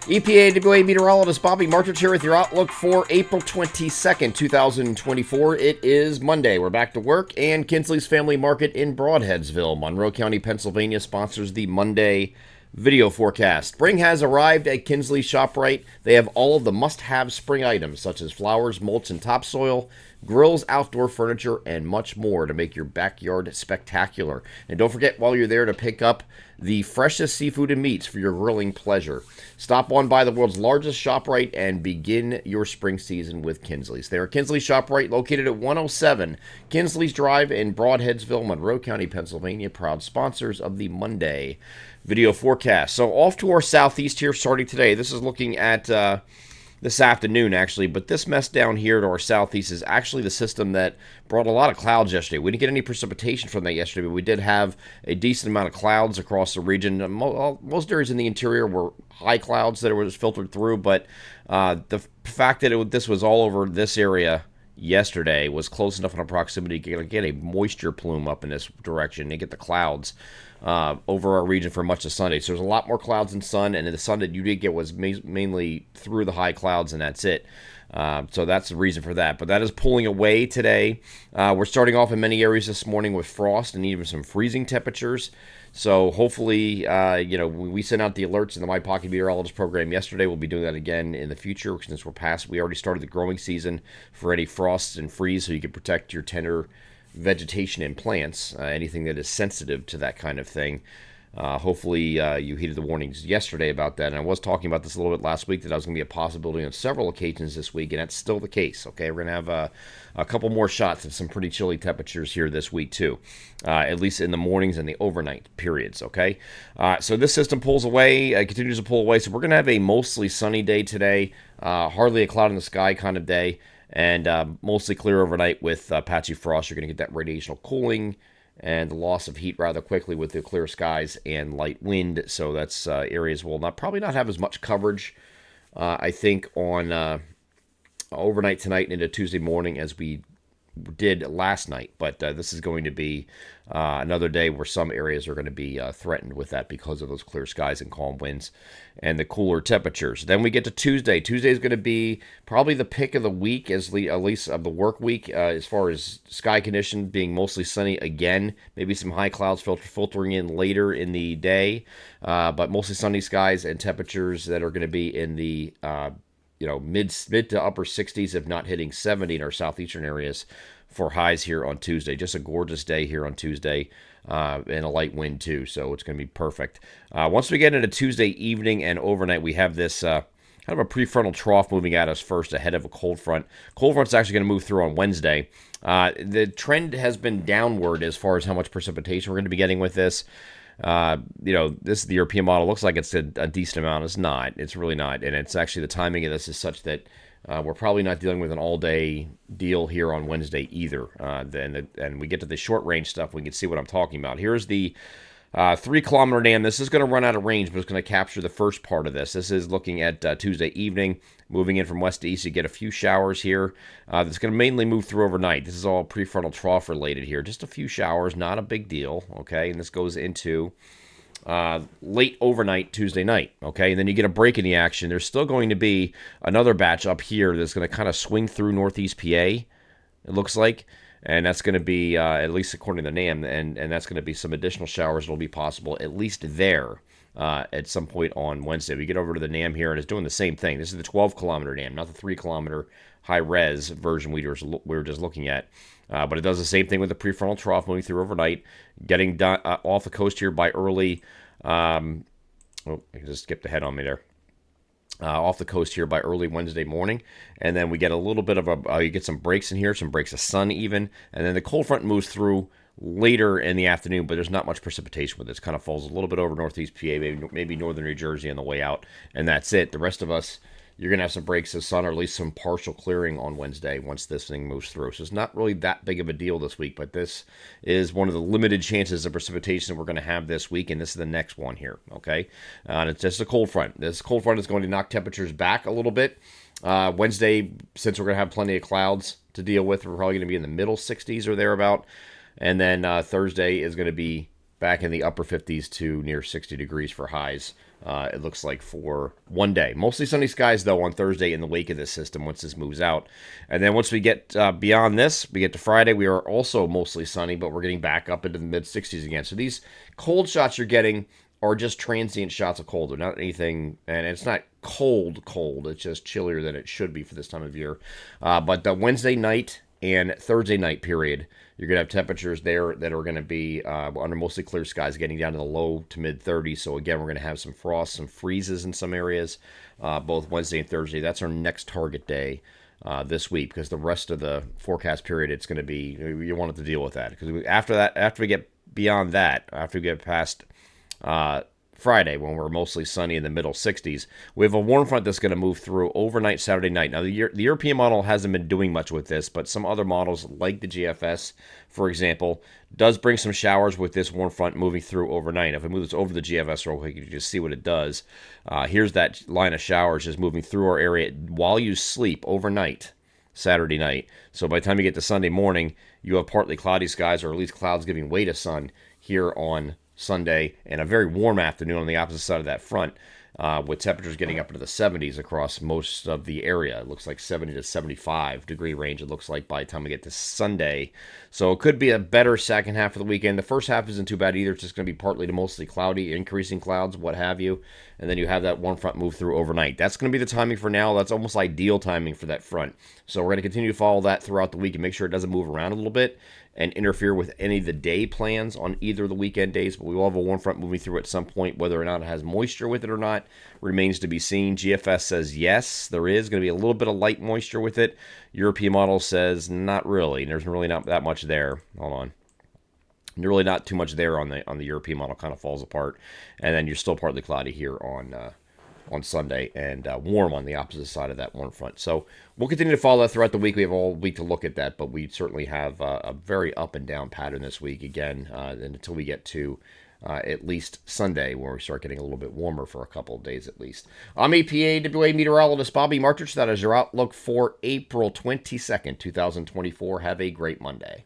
EPAWA meteorologist Bobby Martich here with your outlook for April 22nd, 2024. It is Monday. We're back to work, and Kinsley's Family Market in Broadheadsville, Monroe County, Pennsylvania, sponsors the Monday video forecast. Spring has arrived at Kinsley ShopRite. They have all of the must-have spring items, such as flowers, mulch, and topsoil, grills, outdoor furniture, and much more to make your backyard spectacular. And don't forget, while you're there, to pick up the freshest seafood and meats for your grilling pleasure. Stop on by the world's largest ShopRite and begin your spring season with Kinsley's. They are Kinsley ShopRite, located at 107 Kinsley's Drive in Broadheadsville, Monroe County, Pennsylvania, proud sponsors of the Monday video forecast. So off to our southeast here starting today. This is looking at this afternoon, actually, but this mess down here to our southeast is actually the system that brought a lot of clouds yesterday. We didn't get any precipitation from that yesterday, but we did have a decent amount of clouds across the region. Most areas in the interior were high clouds that was filtered through, but the fact that this was all over this area yesterday was close enough in proximity to get a moisture plume up in this direction and get the clouds over our region for much of Sunday. So there's a lot more clouds than sun, and the sun that you did get was mainly through the high clouds, and that's it. So that's the reason for that. But that is pulling away today. We're starting off in many areas this morning with frost and even some freezing temperatures. So hopefully, we sent out the alerts in the My Pocket Meteorologist program yesterday. We'll be doing that again in the future since we already started the growing season for any frosts and freeze, so you can protect your tender vegetation and plants, anything that is sensitive to that kind of thing. Hopefully you heeded the warnings yesterday about that, and I was talking about this a little bit last week, that I was going to be a possibility on several occasions this week, and that's still the case. Okay, we're going to have a couple more shots of some pretty chilly temperatures here this week too, at least in the mornings and the overnight periods. Okay, so this system pulls away, continues to pull away, so we're going to have a mostly sunny day today, hardly a cloud in the sky kind of day, and mostly clear overnight with patchy frost. You're going to get that radiational cooling and the loss of heat rather quickly with the clear skies and light wind. So that's areas will probably not have as much coverage, I think, on overnight tonight and into Tuesday morning as we did last night. But this is going to be another day where some areas are going to be threatened with that because of those clear skies and calm winds and the cooler temperatures. Then we get to Tuesday. Tuesday is going to be probably the pick of the week, at least of the work week, as far as sky condition being mostly sunny again. Maybe some high clouds filtering in later in the day, but mostly sunny skies and temperatures that are going to be in the mid to upper 60s, if not hitting 70 in our southeastern areas for highs here on Tuesday. Just a gorgeous day here on Tuesday, and a light wind too, so it's going to be perfect. Once we get into Tuesday evening and overnight, we have this kind of a prefrontal trough moving at us first ahead of a cold front. Cold front's actually going to move through on Wednesday. The trend has been downward as far as how much precipitation we're going to be getting with this. This is the European model. Looks like it's a decent amount. It's not. It's really not. And it's actually the timing of this is such that we're probably not dealing with an all-day deal here on Wednesday either. And we get to the short-range stuff, we can see what I'm talking about. Here's the 3-kilometer dam. This is going to run out of range, but it's going to capture the first part of this. This is looking at Tuesday evening, moving in from west to east. You get a few showers here. That's going to mainly move through overnight. This is all prefrontal trough related here. Just a few showers, not a big deal. Okay, and this goes into late overnight Tuesday night. Okay, and then you get a break in the action. There's still going to be another batch up here that's going to kind of swing through northeast PA, it looks like. And that's going to be, at least according to the NAM, and that's going to be some additional showers that will be possible, at least there, at some point on Wednesday. We get over to the NAM here, and it's doing the same thing. This is the 12-kilometer NAM, not the 3-kilometer high-res version we were just looking at. But it does the same thing with the prefrontal trough moving through overnight, getting off the coast here by early. I just skipped ahead on me there. Off the coast here by early Wednesday morning, and then we get a little bit of you get some breaks in here, some breaks of sun even, and then the cold front moves through later in the afternoon, but there's not much precipitation with this. Kind of falls a little bit over northeast PA, maybe northern New Jersey on the way out, and that's it. The rest of us, you're going to have some breaks of sun or at least some partial clearing on Wednesday once this thing moves through. So it's not really that big of a deal this week, but this is one of the limited chances of precipitation that we're going to have this week, and this is the next one here, okay? And it's just a cold front. This cold front is going to knock temperatures back a little bit. Wednesday, since we're going to have plenty of clouds to deal with, we're probably going to be in the middle 60s or thereabout. And then Thursday is going to be back in the upper 50s to near 60 degrees for highs It looks like for one day. Mostly sunny skies, though, on Thursday in the wake of this system once this moves out. And then once we get beyond this, we get to Friday, we are also mostly sunny, but we're getting back up into the mid-60s again. So these cold shots you're getting are just transient shots of cold. They're not anything, and it's not cold. It's just chillier than it should be for this time of year. But the Wednesday night and Thursday night period, you're going to have temperatures there that are going to be under mostly clear skies, getting down to the low to mid 30s. So again, we're going to have some frost, some freezes in some areas, both Wednesday and Thursday. That's our next target day this week, because the rest of the forecast period, it's going to be, you want to deal with that. Because after we get beyond that, after we get past Friday, when we're mostly sunny in the middle 60s, we have a warm front that's going to move through overnight Saturday night. Now, the European model hasn't been doing much with this, but some other models, like the GFS, for example, does bring some showers with this warm front moving through overnight. If we move this over the GFS real quick, you can just see what it does. Here's that line of showers just moving through our area while you sleep overnight Saturday night. So by the time you get to Sunday morning, you have partly cloudy skies, or at least clouds giving way to sun here on Sunday, and a very warm afternoon on the opposite side of that front, with temperatures getting up into the 70s across most of the area. It looks like 70 to 75 degree range, it looks like, by the time we get to Sunday. So it could be a better second half of the weekend. The first half isn't too bad either. It's just going to be partly to mostly cloudy, increasing clouds, what have you. And then you have that warm front move through overnight. That's going to be the timing for now. That's almost ideal timing for that front. So we're going to continue to follow that throughout the week and make sure it doesn't move around a little bit and interfere with any of the day plans on either of the weekend days. But we will have a warm front moving through at some point. Whether or not it has moisture with it or not remains to be seen. GFS says yes, there is going to be a little bit of light moisture with it. European model says not really. There's really not that much there. Hold on. Really not too much there on the European model. Kind of falls apart. And then you're still partly cloudy here on Sunday, and warm on the opposite side of that warm front. So we'll continue to follow that throughout the week. We have all week to look at that, but we certainly have a very up and down pattern this week again, until we get to at least Sunday, where we start getting a little bit warmer for a couple of days at least. I'm EPAWA meteorologist Bobby Martich. That is your outlook for April 22nd, 2024. Have a great Monday.